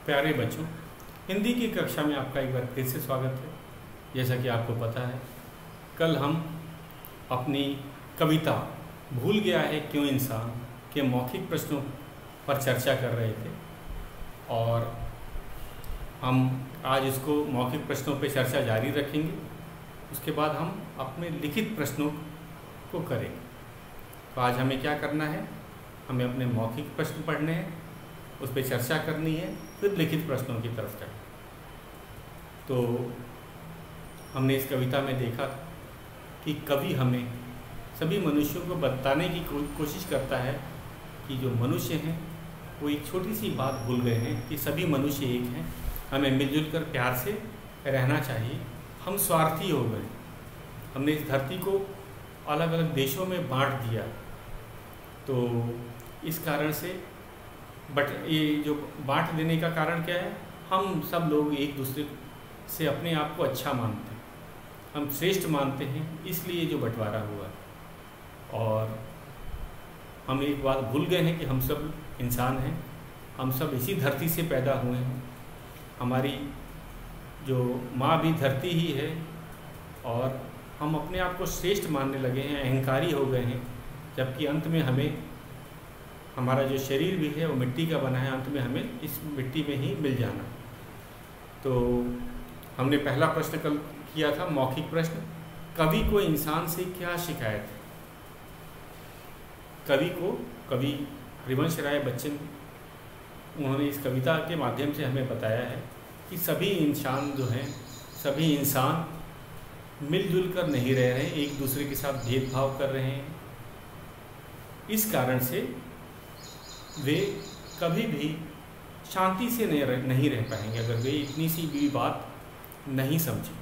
प्यारे बच्चों, हिंदी की कक्षा में आपका एक बार फिर से स्वागत है। जैसा कि आपको पता है, कल हम अपनी कविता भूल गया है क्यों इंसान के मौखिक प्रश्नों पर चर्चा कर रहे थे और हम आज इसको मौखिक प्रश्नों पर चर्चा जारी रखेंगे। उसके बाद हम अपने लिखित प्रश्नों को करेंगे। तो आज हमें क्या करना है, हमें अपने मौखिक प्रश्न पढ़ने हैं, उस पर चर्चा करनी है, फिर लिखित प्रश्नों की तरफ जाए। तो हमने इस कविता में देखा कि कवि हमें सभी मनुष्यों को बताने की कोशिश करता है कि जो मनुष्य हैं वो एक छोटी सी बात भूल गए हैं कि सभी मनुष्य एक हैं, हमें मिलजुल कर प्यार से रहना चाहिए। हम स्वार्थी हो गए, हमने इस धरती को अलग अलग देशों में बांट दिया। तो इस कारण से ये जो बांट देने का कारण क्या है, हम सब लोग एक दूसरे से अपने आप को अच्छा मानते हैं, हम श्रेष्ठ मानते हैं, इसलिए जो बंटवारा हुआ। और हम एक बात भूल गए हैं कि हम सब इंसान हैं, हम सब इसी धरती से पैदा हुए हैं। हमारी जो माँ भी धरती ही है और हम अपने आप को श्रेष्ठ मानने लगे हैं, अहंकारी हो गए हैं, जबकि अंत में हमें हमारा जो शरीर भी है वो मिट्टी का बना है, अंत में हमें इस मिट्टी में ही मिल जाना। तो हमने पहला प्रश्न कल किया था, मौखिक प्रश्न, कवि को इंसान से क्या शिकायत है। कवि हरिवंश राय बच्चन, उन्होंने इस कविता के माध्यम से हमें बताया है कि सभी इंसान जो हैं, सभी इंसान मिलजुल कर नहीं रह रहे हैं, एक दूसरे के साथ भेदभाव कर रहे हैं। इस कारण से वे कभी भी शांति से नहीं रह पाएंगे अगर वे इतनी सी भी बात नहीं समझें।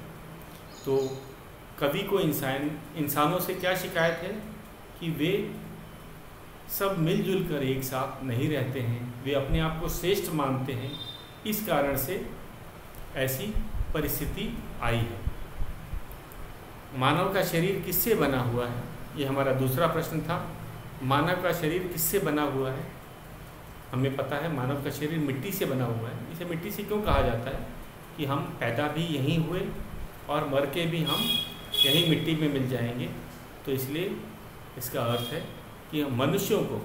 तो कवि को इंसानों से क्या शिकायत है कि वे सब मिलजुल कर एक साथ नहीं रहते हैं, वे अपने आप को श्रेष्ठ मानते हैं। इस कारण से ऐसी परिस्थिति आई है। मानव का शरीर किससे बना हुआ है, ये हमारा दूसरा प्रश्न था। मानव का शरीर किससे बना हुआ है। हमें पता है मानव का शरीर मिट्टी से बना हुआ है। इसे मिट्टी से क्यों कहा जाता है कि हम पैदा भी यहीं हुए और मर के भी हम यहीं मिट्टी में मिल जाएंगे। तो इसलिए इसका अर्थ है कि मनुष्यों को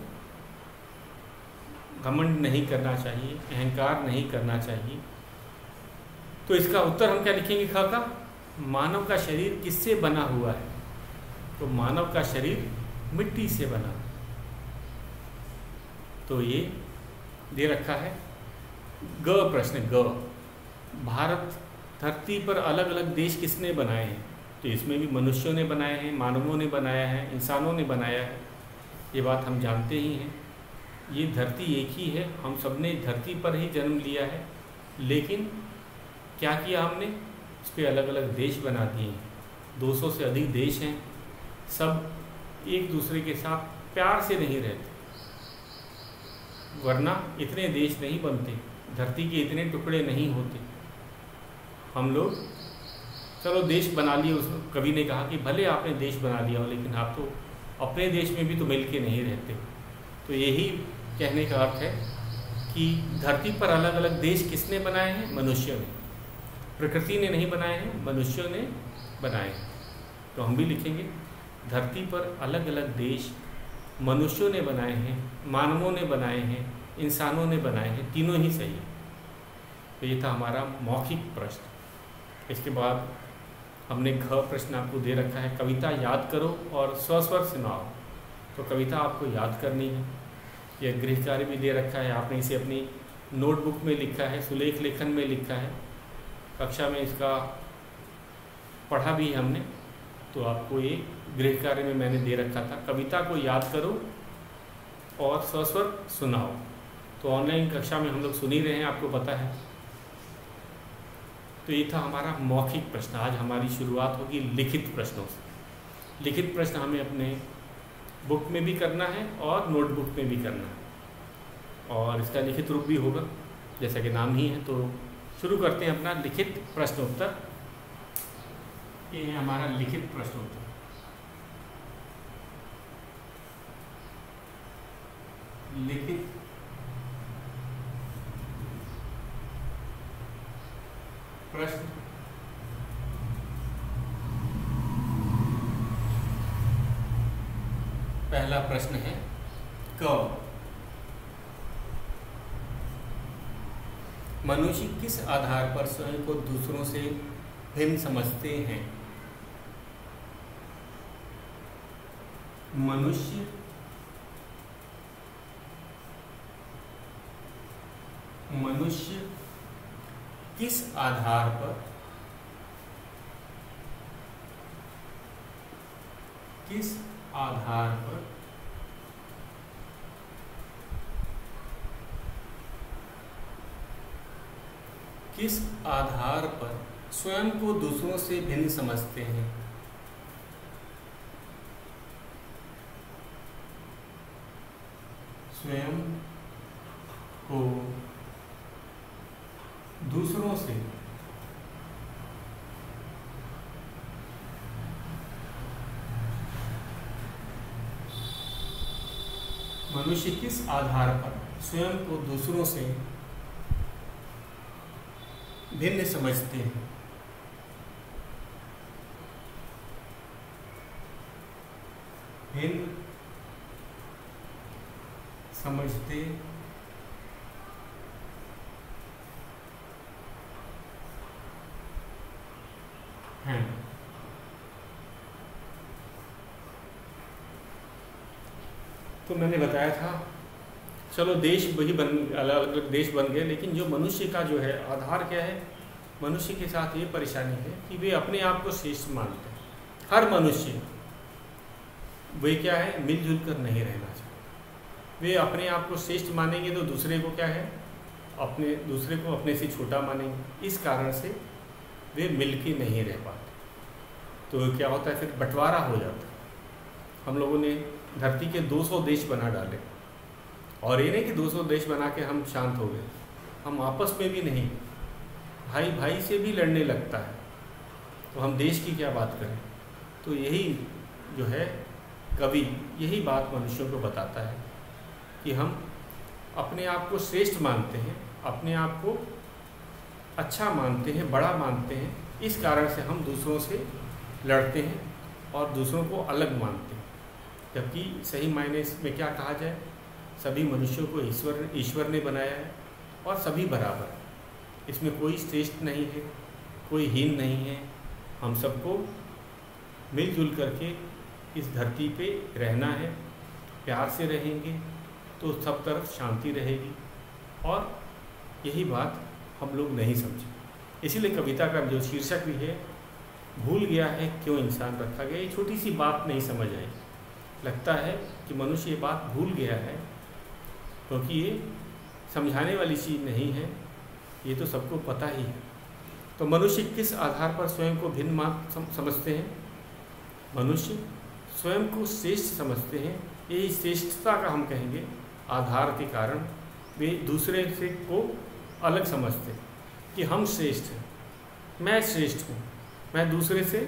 घमंड नहीं करना चाहिए, अहंकार नहीं करना चाहिए। तो इसका उत्तर हम क्या लिखेंगे, ख का, मानव का शरीर किससे बना हुआ है। तो मानव का शरीर मिट्टी से बना। तो ये दे रखा है। ग प्रश्न, ग, भारत धरती पर अलग अलग देश किसने बनाए हैं। तो इसमें भी मनुष्यों ने बनाए हैं, मानवों ने बनाया है, इंसानों ने बनाया है। ये बात हम जानते ही हैं। ये धरती एक ही है, हम सब ने धरती पर ही जन्म लिया है, लेकिन क्या किया हमने, इस पर अलग अलग देश बना दिए हैं। 200 से अधिक देश हैं, सब एक दूसरे के साथ प्यार से नहीं रहते, वरना इतने देश नहीं बनते, धरती के इतने टुकड़े नहीं होते। हम लोग चलो देश बना लिए, उस कवि ने कहा कि भले आपने देश बना लिया हो, लेकिन आप तो अपने देश में भी तो मिल के नहीं रहते। तो यही कहने का अर्थ है कि धरती पर अलग अलग देश किसने बनाए हैं, मनुष्यों ने। प्रकृति ने नहीं बनाए हैं, मनुष्यों ने बनाए हैं। तो हम भी लिखेंगे, धरती पर अलग अलग देश मनुष्यों ने बनाए हैं, मानवों ने बनाए हैं, इंसानों ने बनाए हैं, तीनों ही सही है। तो ये था हमारा मौखिक प्रश्न। इसके बाद हमने घ प्रश्न आपको दे रखा है, कविता याद करो और स्वस्वर सुनाओ। तो कविता आपको याद करनी है। यह गृह कार्य भी दे रखा है, आपने इसे अपनी नोटबुक में लिखा है, सुलेख लेखन में लिखा है, कक्षा में इसका पढ़ा भी हमने। तो आपको ये गृह कार्य में मैंने दे रखा था, कविता को याद करो और स्वस्वर सुनाओ। तो ऑनलाइन कक्षा में हम लोग सुन ही रहे हैं, आपको पता है। तो ये था हमारा मौखिक प्रश्न। आज हमारी शुरुआत होगी लिखित प्रश्नों से। लिखित प्रश्न हमें अपने बुक में भी करना है और नोटबुक में भी करना है, और इसका लिखित रूप भी होगा जैसा कि नाम ही है। तो शुरू करते हैं अपना लिखित प्रश्नोत्तर। ये है हमारा लिखित प्रश्नोत्तर। लिखित प्रश्न पहला प्रश्न है क मनुष्य किस आधार पर स्वयं को दूसरों से भिन्न समझते हैं? मनुष्य किस आधार पर किस आधार पर स्वयं को दूसरों से भिन्न समझते हैं? स्वयं को दूसरों से मनुष्य किस आधार पर स्वयं को दूसरों से भिन्न समझते हैं? भिन्न समझते हैं। तो मैंने बताया था, चलो देश वही अलग अलग देश बन गए, लेकिन जो मनुष्य का जो है आधार क्या है? मनुष्य के साथ ये परेशानी है कि वे अपने आप को श्रेष्ठ मानते हैं। हर मनुष्य वे क्या है, मिलजुल कर नहीं रहना चाहिए। वे अपने आप को श्रेष्ठ मानेंगे तो दूसरे को क्या है, दूसरे को अपने से छोटा मानेंगे। इस कारण से वे मिल के नहीं रह पाते। तो क्या होता है, फिर बंटवारा हो जाता है। हम लोगों ने धरती के 200 देश बना डाले, और ये नहीं कि 200 देश बना के हम शांत हो गए। हम आपस में भी नहीं, भाई भाई से भी लड़ने लगता है, तो हम देश की क्या बात करें। तो यही जो है कवि यही बात मनुष्यों को बताता है कि हम अपने आप को श्रेष्ठ मानते हैं, अपने आप को अच्छा मानते हैं, बड़ा मानते हैं। इस कारण से हम दूसरों से लड़ते हैं और दूसरों को अलग मानते हैं। जबकि सही मायने में क्या कहा जाए, सभी मनुष्यों को ईश्वर ने बनाया है और सभी बराबर हैं। इसमें कोई श्रेष्ठ नहीं है, कोई हीन नहीं है। हम सबको मिलजुल करके इस धरती पे रहना है। प्यार से रहेंगे तो सब तरफ शांति रहेगी, और यही बात हम लोग नहीं समझे। इसीलिए कविता का जो शीर्षक भी है, भूल गया है क्यों इंसान रखा गया। ये छोटी सी बात नहीं समझ आई। लगता है कि मनुष्य ये बात भूल गया है, क्योंकि ये समझाने वाली चीज़ नहीं है, ये तो सबको पता ही है। तो मनुष्य किस आधार पर स्वयं को भिन्न समझते हैं? मनुष्य स्वयं को श्रेष्ठ समझते हैं। यही श्रेष्ठता का हम कहेंगे आधार के कारण वे दूसरे से को अलग समझते हैं कि हम श्रेष्ठ हैं, मैं श्रेष्ठ हूँ, मैं दूसरे से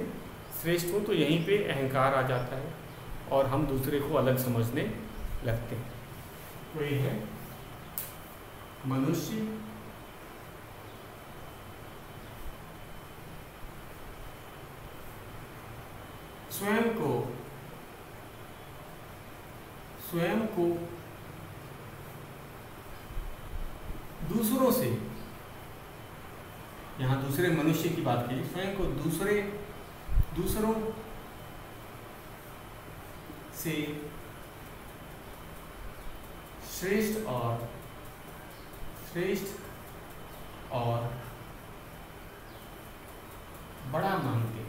श्रेष्ठ हूँ। तो यहीं पे अहंकार आ जाता है और हम दूसरे को अलग समझने लगते हैं। तो ये है मनुष्य स्वयं को दूसरों से, यहाँ दूसरे मनुष्य की बात की, स्वयं को दूसरों से श्रेष्ठ और बड़ा मानते,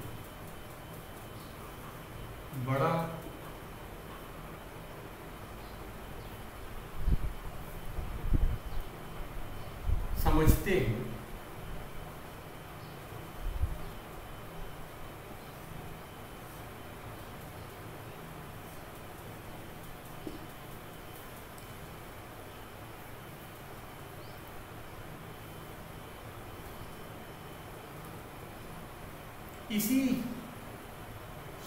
बड़ा समझते हैं। इसी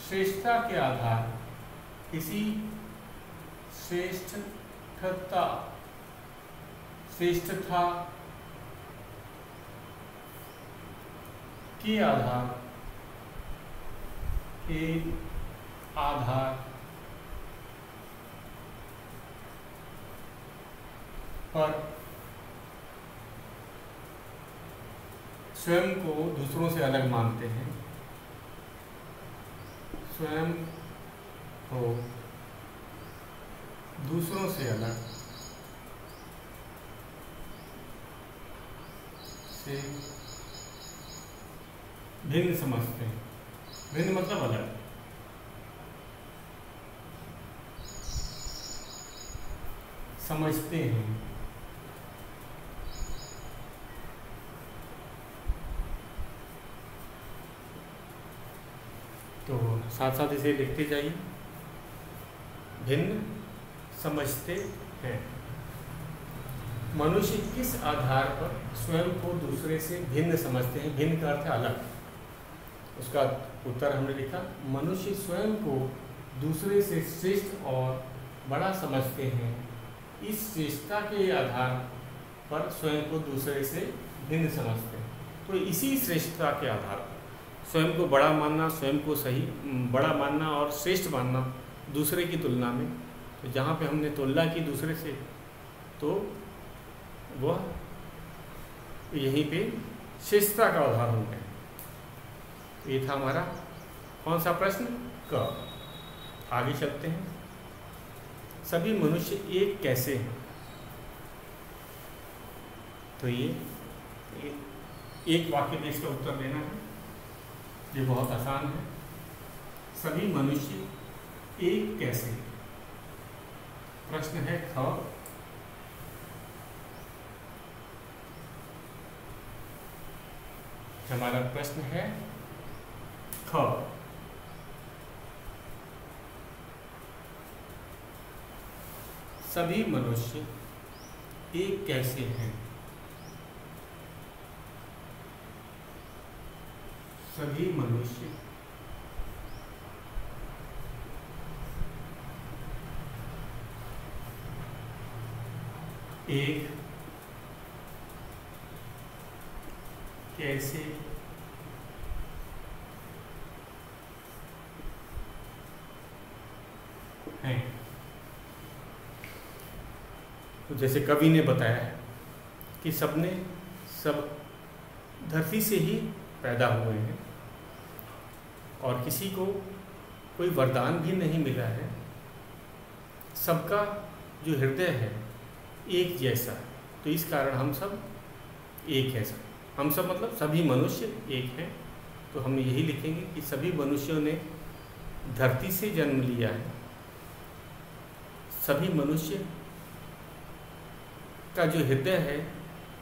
श्रेष्ठता के आधार, इसी श्रेष्ठता के आधार पर स्वयं को दूसरों से अलग मानते हैं, स्वयं को दूसरों से अलग से भिन्न समझते हैं। भिन्न मतलब अलग। समझते हैं। तो साथ साथ इसे लिखते जाइए। भिन्न समझते हैं। मनुष्य किस आधार पर स्वयं को दूसरे से भिन्न समझते हैं? भिन्न का अर्थ है अलग। उसका उत्तर हमने लिखा, मनुष्य स्वयं को दूसरे से श्रेष्ठ और बड़ा समझते हैं। इस श्रेष्ठता के आधार पर स्वयं को दूसरे से भिन्न समझते हैं। तो इसी श्रेष्ठता के आधार पर स्वयं को बड़ा मानना, स्वयं को सही बड़ा मानना और श्रेष्ठ मानना दूसरे की तुलना में, तो जहाँ पे हमने तुलना की दूसरे से, तो वह यहीं पे श्रेष्ठता का उदाहरण हो गया। तो ये था हमारा कौन सा प्रश्न? क। आगे चलते हैं। सभी मनुष्य एक कैसे हैं? तो ये एक वाक्य में इसका उत्तर देना है। ये बहुत आसान है। सभी मनुष्य एक कैसे? प्रश्न है ख। हमारा प्रश्न है ख। सभी मनुष्य एक कैसे हैं? सभी मनुष्य एक कैसे हैं? तो जैसे कवि ने बताया है कि सब धरती से ही पैदा हुए हैं और किसी को कोई वरदान भी नहीं मिला है। सबका जो हृदय है एक जैसा, तो इस कारण हम सब एक हैं। हम सब मतलब सभी मनुष्य एक हैं। तो हम यही लिखेंगे कि सभी मनुष्यों ने धरती से जन्म लिया है। सभी मनुष्य का जो हृदय है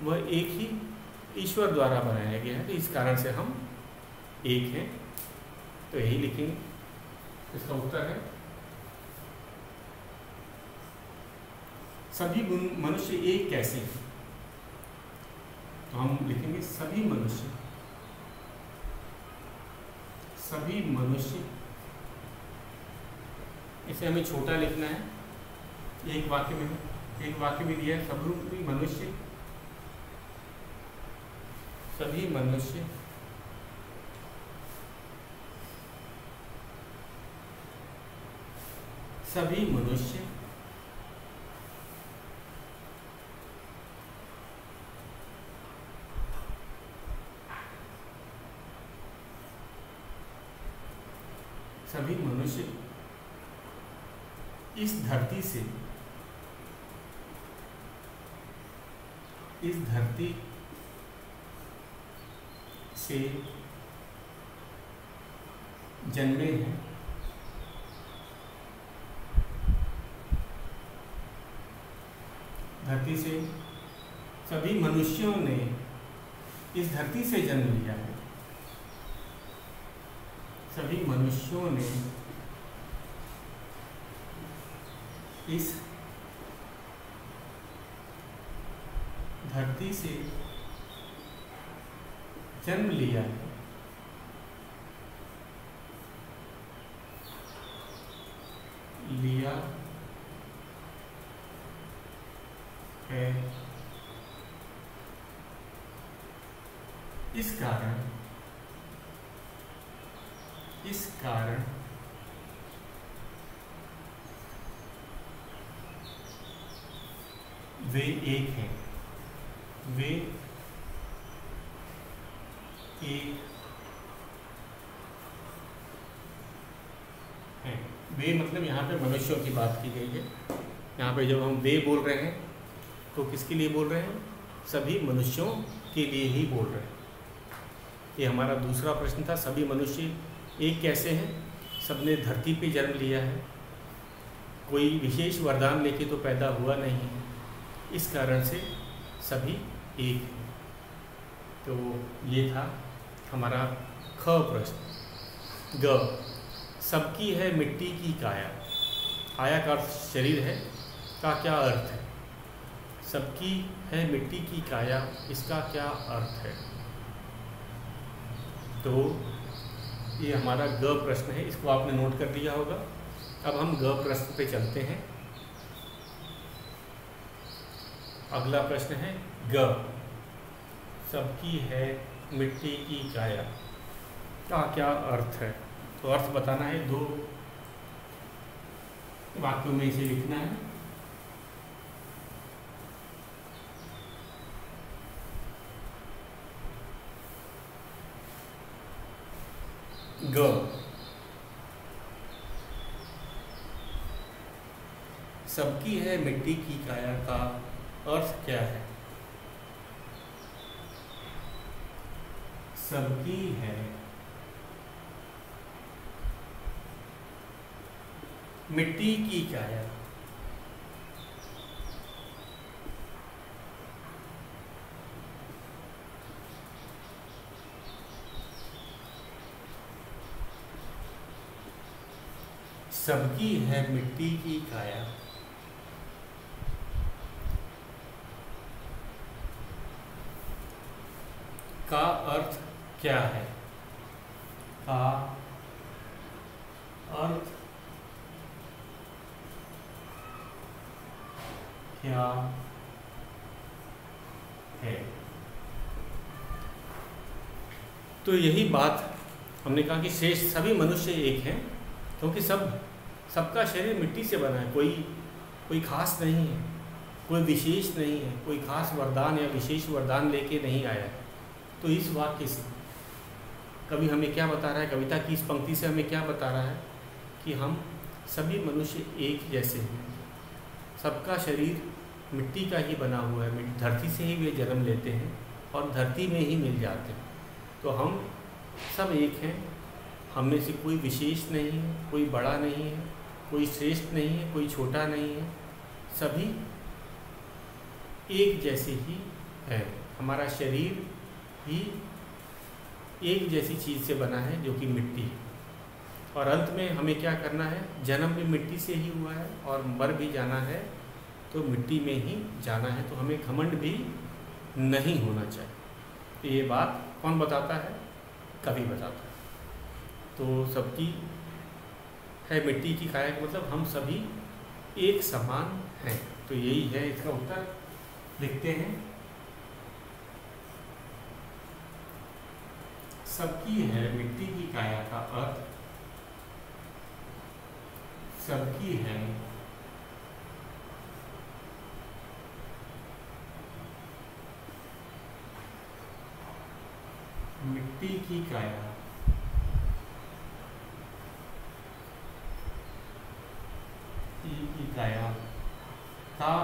वह एक ही ईश्वर द्वारा बनाया गया है। तो इस कारण से हम एक हैं। तो यही लिखेंगे। इसका उत्तर है सभी मनुष्य एक कैसे हैं? तो हम लिखेंगे सभी मनुष्य। इसे हमें छोटा लिखना है। एक वाक्य में दिया है सभी मनुष्य सभी मनुष्य सभी मनुष्य सभी मनुष्य इस धरती से जन्मे हैं। धरती से सभी मनुष्यों ने इस धरती से जन्म लिया है। सभी मनुष्यों ने इस धरती से जन्म लिया है। इस कारण इस कारण वे एक हैं, वे एक हैं। वे मतलब यहाँ पे मनुष्यों की बात की गई है। यहाँ पे जब हम वे बोल रहे हैं तो किसके लिए बोल रहे हैं? सभी मनुष्यों के लिए ही बोल रहे हैं। ये हमारा दूसरा प्रश्न था, सभी मनुष्य एक कैसे हैं? सबने धरती पे जन्म लिया है, कोई विशेष वरदान लेके तो पैदा हुआ नहीं है, इस कारण से सभी एक हैं। तो ये था हमारा ख प्रश्न। ग, सबकी है मिट्टी की काया। काया का अर्थ शरीर है, का क्या अर्थ है? सबकी है मिट्टी की काया, इसका क्या अर्थ है? तो ये हमारा ग प्रश्न है, इसको आपने नोट कर लिया होगा। अब हम ग प्रश्न पे चलते हैं। अगला प्रश्न है ग, सबकी है मिट्टी की काया का क्या अर्थ है? तो अर्थ बताना है, 2 वाक्यों में इसे लिखना है। ग, सबकी है मिट्टी की काया का अर्थ क्या है? सबकी है मिट्टी की काया, सबकी है मिट्टी की काया का अर्थ क्या है? का अर्थ क्या है? तो यही बात हमने कहा कि शेष सभी मनुष्य एक हैं, क्योंकि सबका शरीर मिट्टी से बना है। कोई खास नहीं है, कोई विशेष नहीं है, कोई खास वरदान या विशेष वरदान लेके नहीं आया है। तो इस वाक्य से कवि हमें क्या बता रहा है? कविता की इस पंक्ति से हमें क्या बता रहा है? कि हम सभी मनुष्य एक जैसे हैं। सबका शरीर मिट्टी का ही बना हुआ है, धरती से ही वे जन्म लेते हैं और धरती में ही मिल जाते हैं। तो हम सब एक हैं, हम में से कोई विशेष नहीं है, कोई बड़ा नहीं है, कोई श्रेष्ठ नहीं है, कोई छोटा नहीं है, सभी एक जैसे ही है। हमारा शरीर ही एक जैसी चीज़ से बना है, जो कि मिट्टी है। और अंत में हमें क्या करना है? जन्म भी मिट्टी से ही हुआ है और मर भी जाना है तो मिट्टी में ही जाना है। तो हमें घमंड भी नहीं होना चाहिए। तो ये बात कौन बताता है? कवि बताता है। तो सबकी है मिट्टी की काया का मतलब हम सभी एक समान हैं। तो यही है इसका उत्तर। लिखते हैं, सबकी है मिट्टी की काया का अर्थ सबकी है मिट्टी की काया की काया का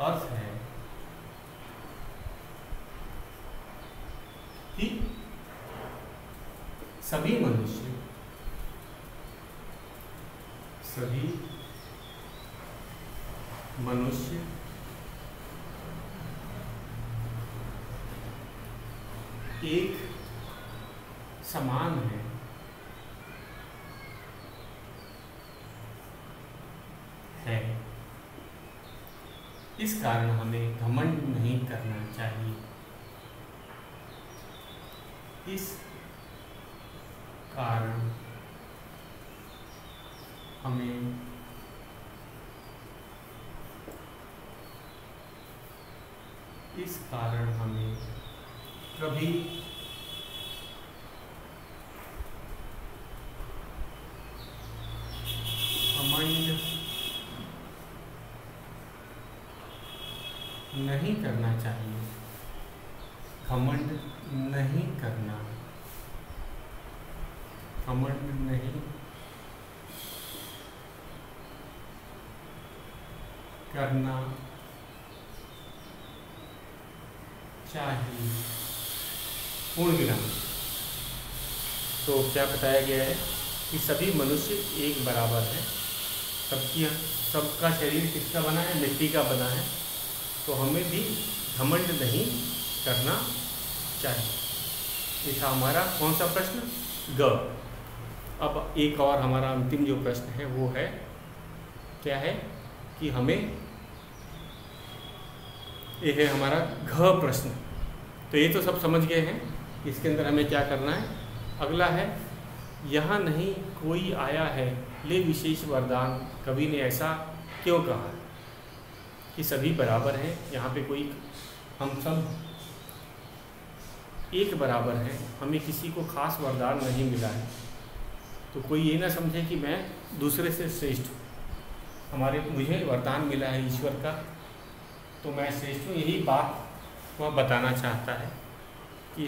अर्थ है कि सभी मनुष्य एक समान है। इस कारण हमें घमंड नहीं करना चाहिए। इस कारण हमें कभी नहीं करना चाहिए, घमंड नहीं करना, घमंड नहीं करना चाहिए। पूर्ण विराम। तो क्या बताया गया है कि सभी मनुष्य एक बराबर है, सबका शरीर किसका बना है? मिट्टी का बना है। तो हमें भी घमंड नहीं करना चाहिए। ये था हमारा कौन सा प्रश्न? ग। अब एक और हमारा अंतिम जो प्रश्न है वो है, क्या है कि हमें, ये है हमारा घ प्रश्न। तो ये तो सब समझ गए हैं, इसके अंदर हमें क्या करना है। अगला है, यहाँ नहीं कोई आया है ले विशेष वरदान, कवि ने ऐसा क्यों कहा कि सभी बराबर हैं। यहाँ पे कोई, हम सब एक बराबर हैं, हमें किसी को खास वरदान नहीं मिला है। तो कोई ये ना समझे कि मैं दूसरे से श्रेष्ठ हूँ, मुझे वरदान मिला है ईश्वर का तो मैं श्रेष्ठ हूँ। यही बात वह बताना चाहता है कि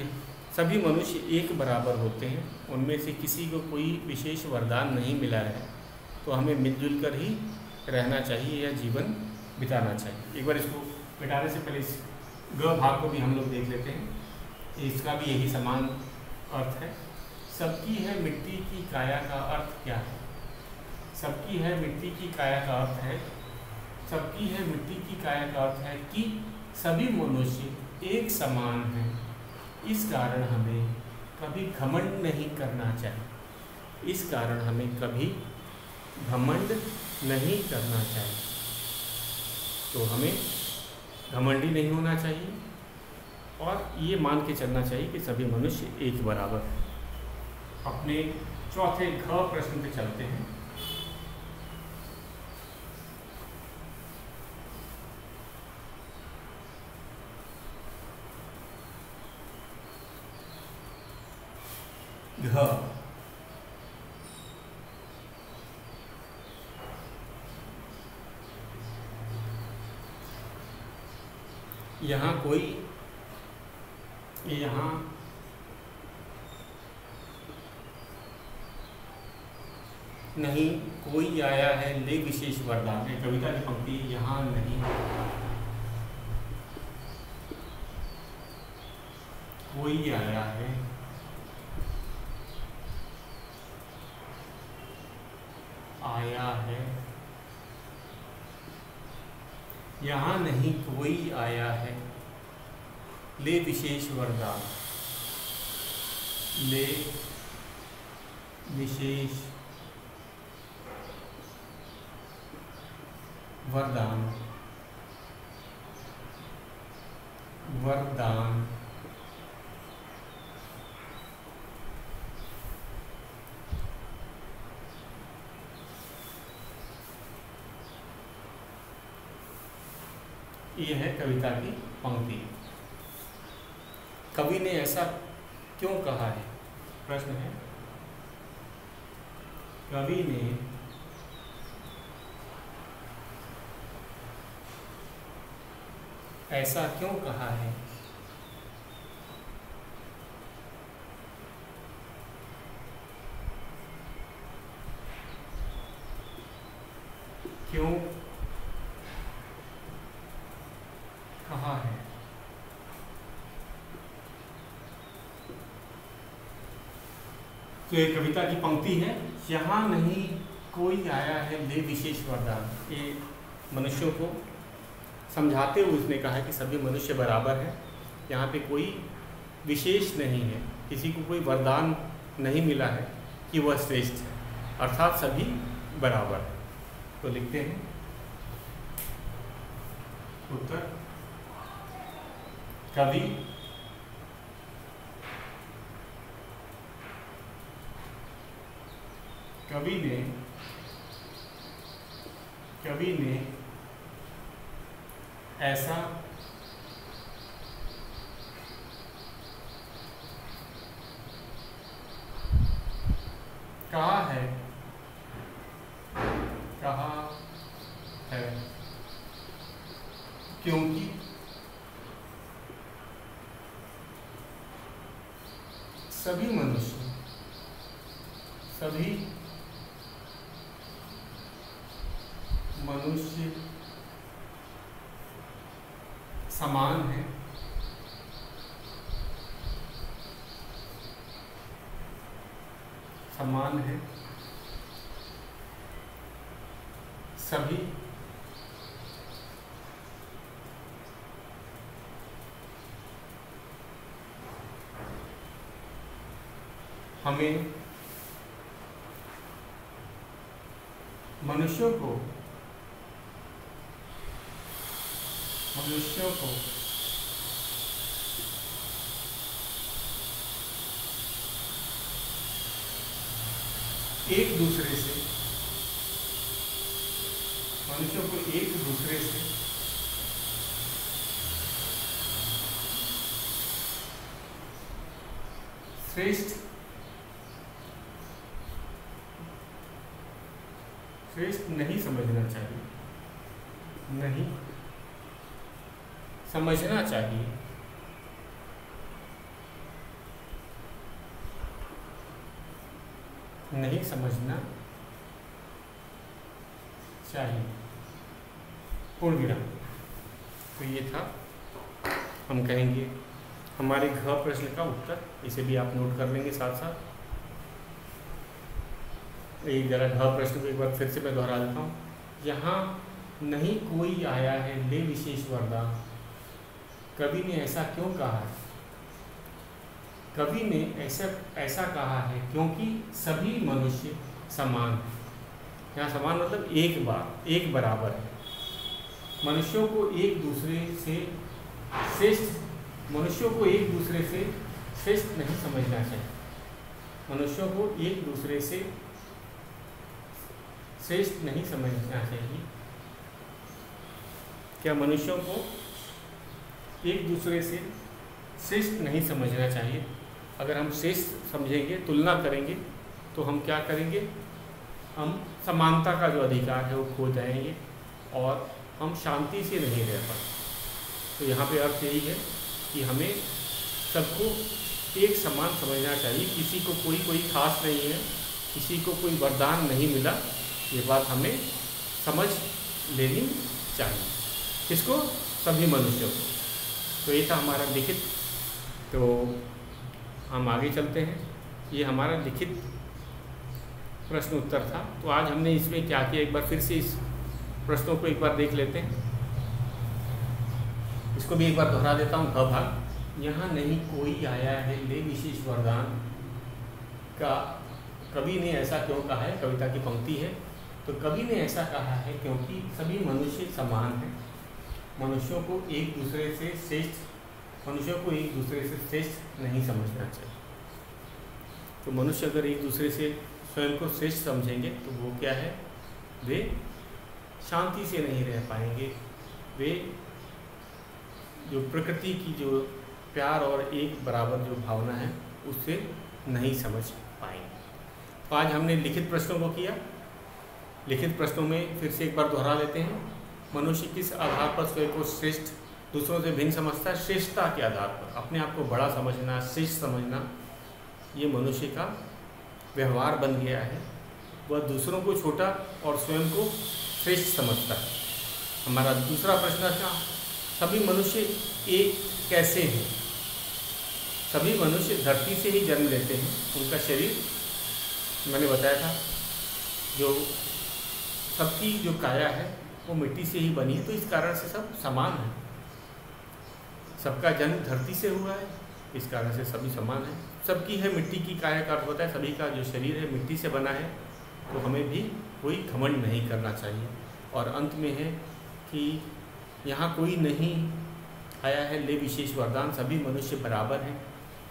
सभी मनुष्य एक बराबर होते हैं, उनमें से किसी को कोई विशेष वरदान नहीं मिला है। तो हमें मिलजुल कर ही रहना चाहिए या जीवन बिताना चाहिए। एक बार इसको मिटाने से पहले इस ग भाग को भी हम लोग देख लेते हैं। इसका भी यही समान अर्थ है। सबकी है मिट्टी की काया का अर्थ क्या है? सबकी है मिट्टी की काया का अर्थ है, सबकी है मिट्टी की काया का अर्थ है कि सभी मनुष्य एक समान हैं। इस कारण हमें कभी घमंड नहीं करना चाहिए। इस कारण हमें कभी घमंड नहीं करना चाहिए। तो हमें घमंडी नहीं होना चाहिए और ये मान के चलना चाहिए कि सभी मनुष्य एक बराबर हैं। अपने चौथे घ प्रश्न पे चलते हैं। घ, यहाँ कोई, यहाँ नहीं कोई आया है ले विशेष वरदान। है कविता की पंक्ति, यहाँ नहीं कोई आया है यहाँ नहीं कोई आया है ले विशेष वरदान, ले विशेष वरदान, वरदान ये है कविता की पंक्ति। कवि ने ऐसा क्यों कहा है? प्रश्न है, कवि ने ऐसा क्यों कहा है? क्यों कहा है? तो ये कविता की पंक्ति है, यहाँ नहीं कोई आया है ले विशेष वरदान। ये मनुष्यों को समझाते हुए उसने कहा कि सभी मनुष्य बराबर हैं, यहाँ पे कोई विशेष नहीं है, किसी को कोई वरदान नहीं मिला है कि वह श्रेष्ठ है, अर्थात सभी बराबर है। तो लिखते हैं उत्तर, कवि ने ऐसा कहा है क्योंकि सभी मनुष्य समान हैं। सभी हमें मनुष्यों को एक दूसरे से श्रेष्ठ नहीं समझना चाहिए। नहीं समझना चाहिए। पूर्ण विराम। तो ये था, हम कहेंगे हमारे घ प्रश्न का उत्तर। इसे भी आप नोट कर लेंगे साथ साथ। एक जरा घ प्रश्न को एक बार फिर से मैं दोहरा देता हूँ। यहाँ नहीं कोई आया है ले विशेष वरदान, कवि ने ऐसा क्यों कहा है? कवि ने ऐसा कहा है क्योंकि सभी मनुष्य समान हैं। यहाँ समान मतलब एक बराबर है। मनुष्यों को एक दूसरे से श्रेष्ठ नहीं समझना चाहिए। मनुष्यों को एक दूसरे से श्रेष्ठ नहीं समझना चाहिए। क्या मनुष्यों को एक दूसरे से श्रेष्ठ नहीं समझना चाहिए? अगर हम श्रेष्ठ समझेंगे, तुलना करेंगे, तो हम क्या करेंगे? हम समानता का जो अधिकार है वो खो जाएंगे और हम शांति से नहीं रह पाएंगे। तो यहाँ पे अर्थ यही है कि हमें सबको एक समान समझना चाहिए। किसी को कोई खास नहीं है, किसी को कोई वरदान नहीं मिला, ये बात हमें समझ लेनी चाहिए। किसको? सभी मनुष्यों को। तो ये था हमारा लिखित। तो हम आगे चलते हैं। ये हमारा लिखित प्रश्न उत्तर था। तो आज हमने इसमें क्या किया, एक बार फिर से इस प्रश्नों को एक बार देख लेते हैं। इसको भी एक बार दोहरा देता हूँ। घ भाग। यहाँ नहीं कोई आया है ले विशेष वरदान का कवि ने ऐसा क्यों कहा है? कविता की पंक्ति है। तो कवि ने ऐसा कहा है क्योंकि सभी मनुष्य समान हैं। मनुष्यों को एक दूसरे से श्रेष्ठ नहीं समझना चाहिए। तो मनुष्य अगर एक दूसरे से स्वयं को श्रेष्ठ समझेंगे तो वो क्या है? वे शांति से नहीं रह पाएंगे। वे जो प्रकृति की जो प्यार और एक बराबर जो भावना है उससे नहीं समझ पाएंगे। तो आज हमने लिखित प्रश्नों को किया। लिखित प्रश्नों में फिर से एक बार दोहरा लेते हैं। मनुष्य किस आधार पर स्वयं को श्रेष्ठ, दूसरों से भिन्न समझता है? श्रेष्ठता के आधार पर। अपने आप को बड़ा समझना, श्रेष्ठ समझना, ये मनुष्य का व्यवहार बन गया है। वह दूसरों को छोटा और स्वयं को श्रेष्ठ समझता है। हमारा दूसरा प्रश्न था, सभी मनुष्य एक कैसे हैं? सभी मनुष्य धरती से ही जन्म लेते हैं। उनका शरीर मैंने बताया था, जो सबकी जो काया है वो मिट्टी से ही बनी है। तो इस कारण से सब समान हैं। सबका जन्म धरती से हुआ है, इस कारण से सभी समान हैं। सबकी है मिट्टी की काया का अर्थ होता है सभी का जो शरीर है मिट्टी से बना है। तो हमें भी कोई घमंड नहीं करना चाहिए। और अंत में है कि यहाँ कोई नहीं आया है ले विशेष वरदान, सभी मनुष्य बराबर हैं।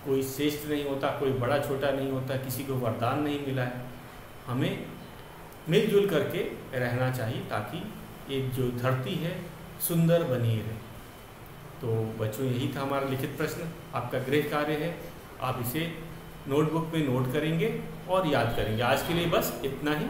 कोई श्रेष्ठ नहीं होता, कोई बड़ा छोटा नहीं होता, किसी को वरदान नहीं मिला है। हमें मिलजुल करके रहना चाहिए ताकि ये जो धरती है सुंदर बनी रहे। तो बच्चों, यही था हमारा लिखित प्रश्न। आपका गृह कार्य है, आप इसे नोटबुक में नोट करेंगे और याद करेंगे। आज के लिए बस इतना ही।